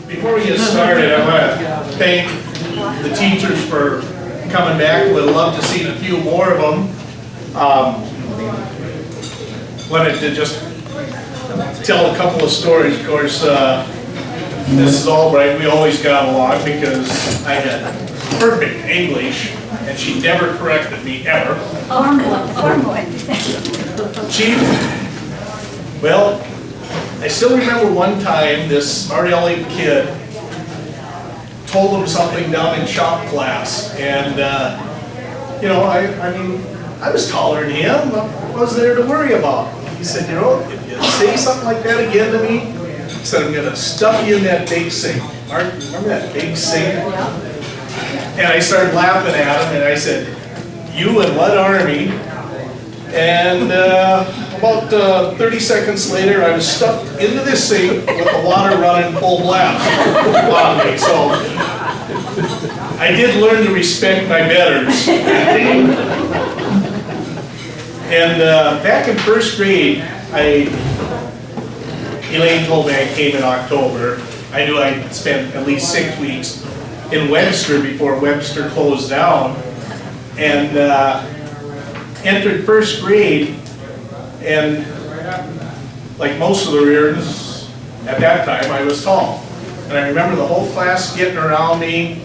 Before we get started, I want to thank the teachers for coming back. Would love to see a few more of them. Wanted to just tell a couple of stories. Of course, Mrs. Albright, we always got along because I had perfect English and she never corrected me ever. Chief, well, I still remember one time this smart aleck kid told him something down in shop class, and you know, I mean, I was taller than him. What was there to worry about? He said, you know, if you say something like that again to me, he said, I'm going to stuff you in that big sink. Mark, remember that big sink? And I started laughing at him, and I said, you and what army? And about 30 seconds later, I was stuffed into this sink with the water running full blast on me. So I did learn to respect my betters. And back in first grade, Elaine told me I came in October. I knew I'd spent at least 6 weeks in Webster before Webster closed down. And entered first grade, and like most of the Reardons at that time, I was tall. And I remember the whole class getting around me,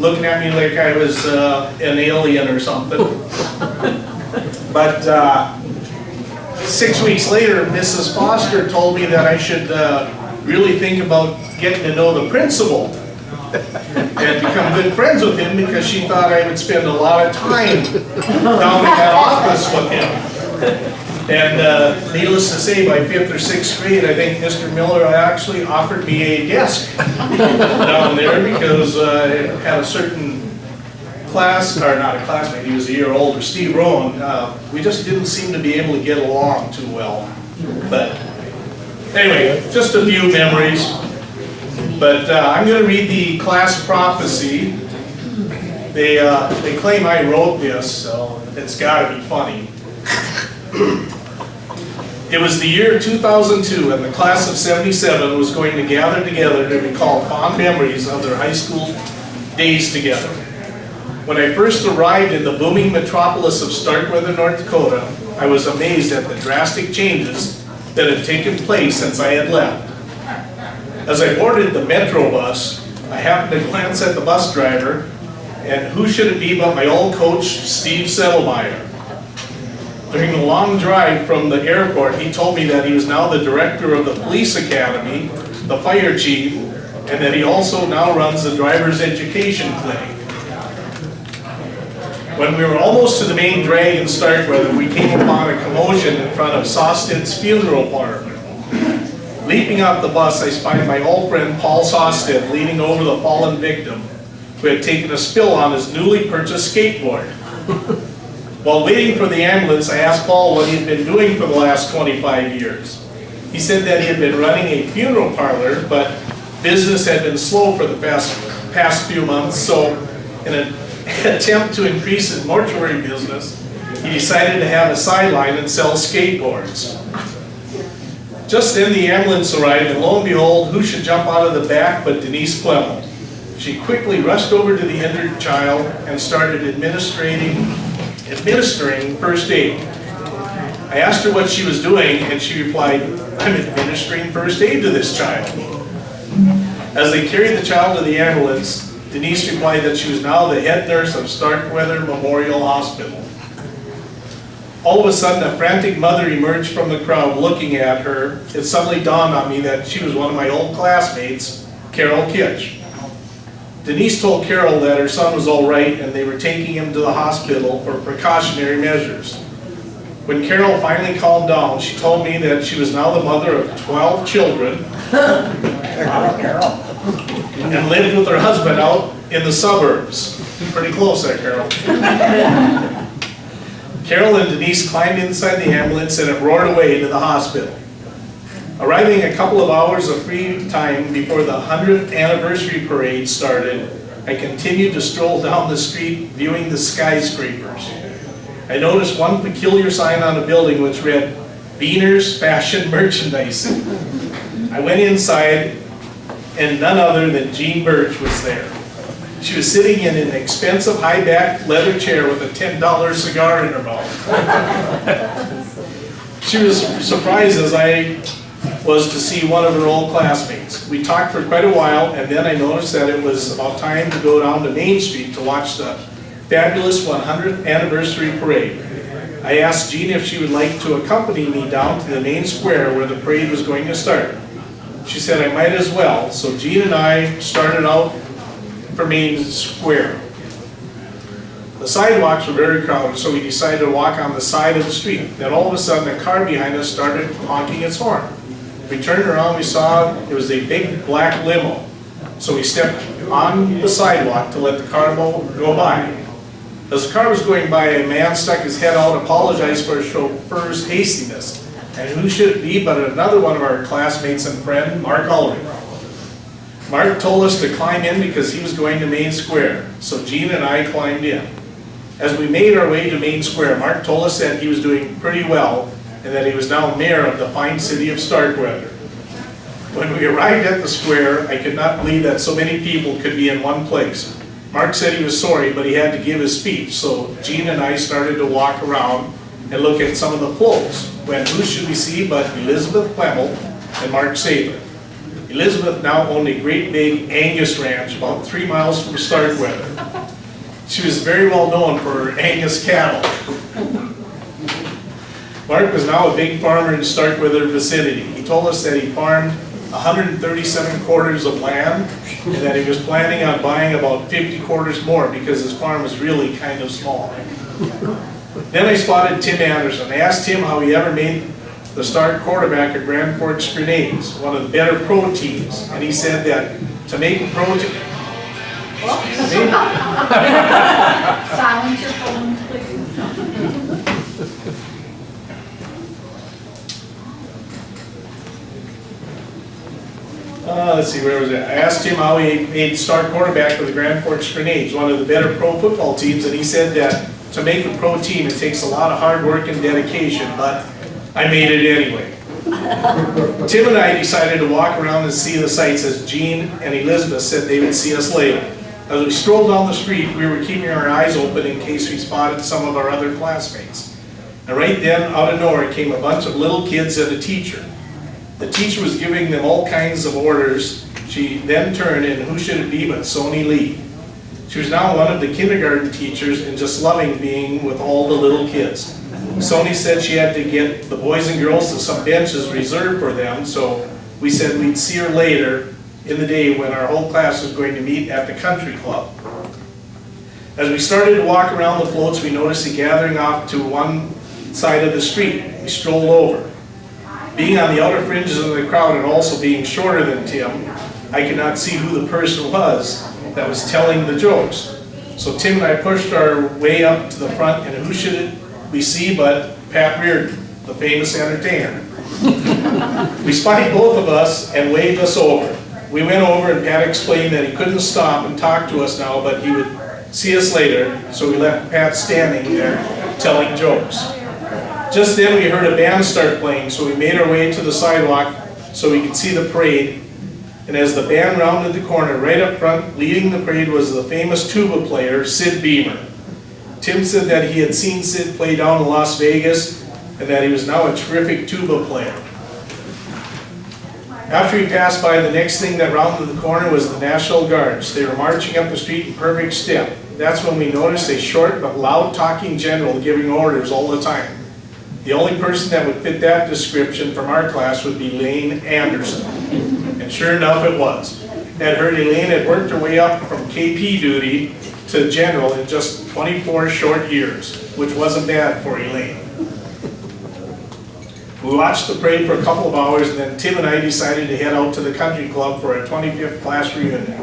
looking at me like I was an alien or something. But 6 weeks later, Mrs. Foster told me that I should really think about getting to know the principal and become good friends with him, because she thought I would spend a lot of time down in that office with him. And needless to say, by 5th or 6th grade, I think Mr. Miller actually offered me a desk down there, because I had a certain class, or not a classmate, he was a year older, Steve Rowan. We just didn't seem to be able to get along too well. But anyway, just a few memories. But I'm going to read the class prophecy. They claim I wrote this, so it's got to be funny. It was the year 2002, and the class of 77 was going to gather together to recall fond memories of their high school days together. When I first arrived in the booming metropolis of Starkweather, North Dakota, I was amazed at the drastic changes that had taken place since I had left. As I boarded the Metro bus, I happened to glance at the bus driver, and who should it be but my old coach, Steve Settlemeyer. During the long drive from the airport, he told me that he was now the director of the police academy, the fire chief, and that he also now runs the driver's education clinic. When we were almost to the main drag in Starkweather, we came upon a commotion in front of Sosted's funeral parlor. Leaping off the bus, I spied my old friend Paul Sosted leaning over the fallen victim, who had taken a spill on his newly purchased skateboard. While waiting for the ambulance, I asked Paul what he had been doing for the last 25 years. He said that he had been running a funeral parlor, but business had been slow for the past few months, so in an attempt to increase his mortuary business, he decided to have a sideline and sell skateboards. Just then the ambulance arrived, and lo and behold, who should jump out of the back but Denise Clemmel. She quickly rushed over to the injured child and started administering first aid. I asked her what she was doing, and she replied, I'm administering first aid to this child. As they carried the child to the ambulance, Denise replied that she was now the head nurse of Starkweather Memorial Hospital. All of a sudden, a frantic mother emerged from the crowd looking at her. It suddenly dawned on me that she was one of my old classmates, Carol Kitch. Denise told Carol that her son was all right and they were taking him to the hospital for precautionary measures. When Carol finally calmed down, she told me that she was now the mother of 12 children and lived with her husband out in the suburbs. Pretty close there, Carol. Carol and Denise climbed inside the ambulance and it roared away to the hospital. Arriving a couple of hours of free time before the 100th anniversary parade started, I continued to stroll down the street viewing the skyscrapers. I noticed one peculiar sign on a building which read, Beaner's Fashion Merchandising. I went inside and none other than Jean Birch was there. She was sitting in an expensive high-back leather chair with a $10 cigar in her mouth. She was surprised as I was to see one of her old classmates. We talked for quite a while, and then I noticed that it was about time to go down to Main Street to watch the fabulous 100th anniversary parade. I asked Jean if she would like to accompany me down to the main square where the parade was going to start. She said I might as well, so Jean and I started out for Main Square. The sidewalks were very crowded, so we decided to walk on the side of the street. Then all of a sudden, a car behind us started honking its horn. We turned around, we saw it was a big black limo. So we stepped on the sidewalk to let the car go by. As the car was going by, a man stuck his head out, apologized for his chauffeur's hastiness. And who should it be but another one of our classmates and friend, Mark Ulrich. Mark told us to climb in because he was going to Main Square. So Jean and I climbed in. As we made our way to Main Square, Mark told us that he was doing pretty well and that he was now mayor of the fine city of Starkweather. When we arrived at the square, I could not believe that so many people could be in one place. Mark said he was sorry, but he had to give his speech, so Jean and I started to walk around and look at some of the floats, when who should we see but Elizabeth Clemmel and Mark Saber. Elizabeth now owned a great big Angus ranch about 3 miles from Starkweather. She was very well known for her Angus cattle. Mark was now a big farmer in Starkweather vicinity. He told us that he farmed 137 quarters of land and that he was planning on buying about 50 quarters more because his farm was really kind of small. Then I spotted Tim Anderson. I asked him how he ever made the start quarterback at Grand Forks Grenades, one of the better pro teams. And he said that to make a pro team... Silence your phone, please. Let's see, where was it? I asked him how he made start quarterback for the Grand Forks Grenades, one of the better pro football teams, and he said that to make a pro team it takes a lot of hard work and dedication, but I made it anyway. Tim and I decided to walk around and see the sights as Jean and Elizabeth said they would see us later. As we strolled down the street, we were keeping our eyes open in case we spotted some of our other classmates. And right then, out of nowhere, came a bunch of little kids and a teacher. The teacher was giving them all kinds of orders. She then turned, and who should it be but Sony Lee. She was now one of the kindergarten teachers and just loving being with all the little kids. Sony said she had to get the boys and girls to some benches reserved for them, so we said we'd see her later in the day when our whole class was going to meet at the country club. As we started to walk around the floats, we noticed a gathering off to one side of the street. We strolled over. Being on the outer fringes of the crowd and also being shorter than Tim, I could not see who the person was that was telling the jokes. So Tim and I pushed our way up to the front, and who should we see but Pat Reardon, the famous entertainer. We spotted both of us and waved us over. We went over and Pat explained that he couldn't stop and talk to us now, but he would see us later, so we left Pat standing there telling jokes. Just then we heard a band start playing, so we made our way to the sidewalk so we could see the parade. And as the band rounded the corner, right up front, leading the parade was the famous tuba player, Sid Beamer. Tim said that he had seen Sid play down in Las Vegas and that he was now a terrific tuba player. After we passed by, the next thing that rounded the corner was the National Guards. They were marching up the street in perfect step. That's when we noticed a short but loud talking general giving orders all the time. The only person that would fit that description from our class would be Elaine Anderson. And sure enough it was. I'd heard Elaine had worked her way up from KP duty to general in just 24 short years, which wasn't bad for Elaine. We watched the parade for a couple of hours, and then Tim and I decided to head out to the country club for a 25th class reunion.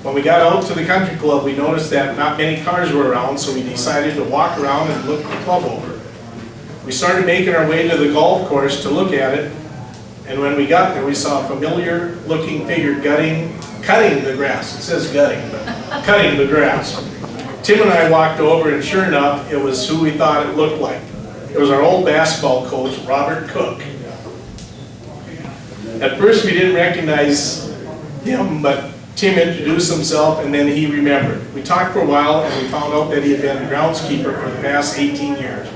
When we got out to the country club, we noticed that not many cars were around, so we decided to walk around and look the club over. We started making our way to the golf course to look at it, and when we got there, we saw a familiar looking figure cutting the grass. It says gutting, but cutting the grass. Tim and I walked over, and sure enough, it was who we thought it looked like. It was our old basketball coach, Robert Cook. At first, we didn't recognize him, but Tim introduced himself and then he remembered. We talked for a while and we found out that he had been groundskeeper for the past 18 years.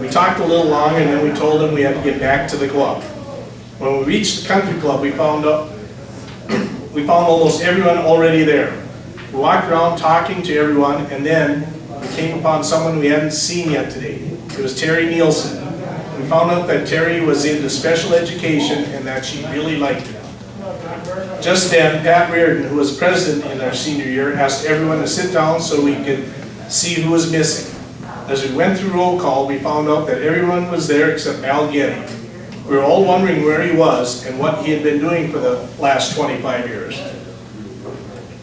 We talked a little longer and then we told him we had to get back to the club. When we reached the country club, we found almost everyone already there. We walked around talking to everyone and then we came upon someone we hadn't seen yet today. It was Terry Nielsen. We found out that Terry was into special education and that she really liked it. Just then, Pat Reardon, who was president in our senior year, asked everyone to sit down so we could see who was missing. As we went through roll call, we found out that everyone was there except Al Getty. We were all wondering where he was and what he had been doing for the last 25 years.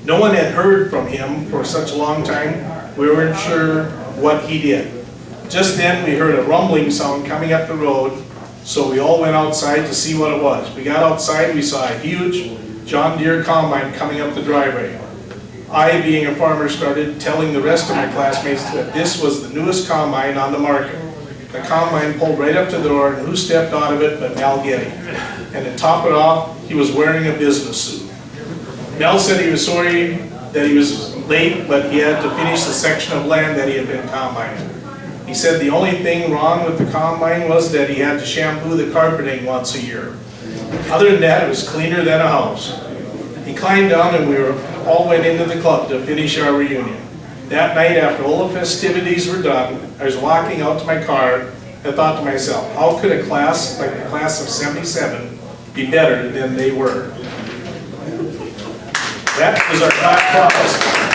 No one had heard from him for such a long time, we weren't sure what he did. Just then, we heard a rumbling sound coming up the road, so we all went outside to see what it was. We got outside, we saw a huge John Deere combine coming up the driveway. I, being a farmer, started telling the rest of my classmates that this was the newest combine on the market. The combine pulled right up to the door, and who stepped out of it but Mel Getty. And to top it off, he was wearing a business suit. Mel said he was sorry that he was late, but he had to finish the section of land that he had been combining. He said the only thing wrong with the combine was that he had to shampoo the carpeting once a year. Other than that, it was cleaner than a house. He climbed down and we all went into the club to finish our reunion. That night, after all the festivities were done, I was walking out to my car and thought to myself, how could a class like the class of '77 be better than they were? That was our class.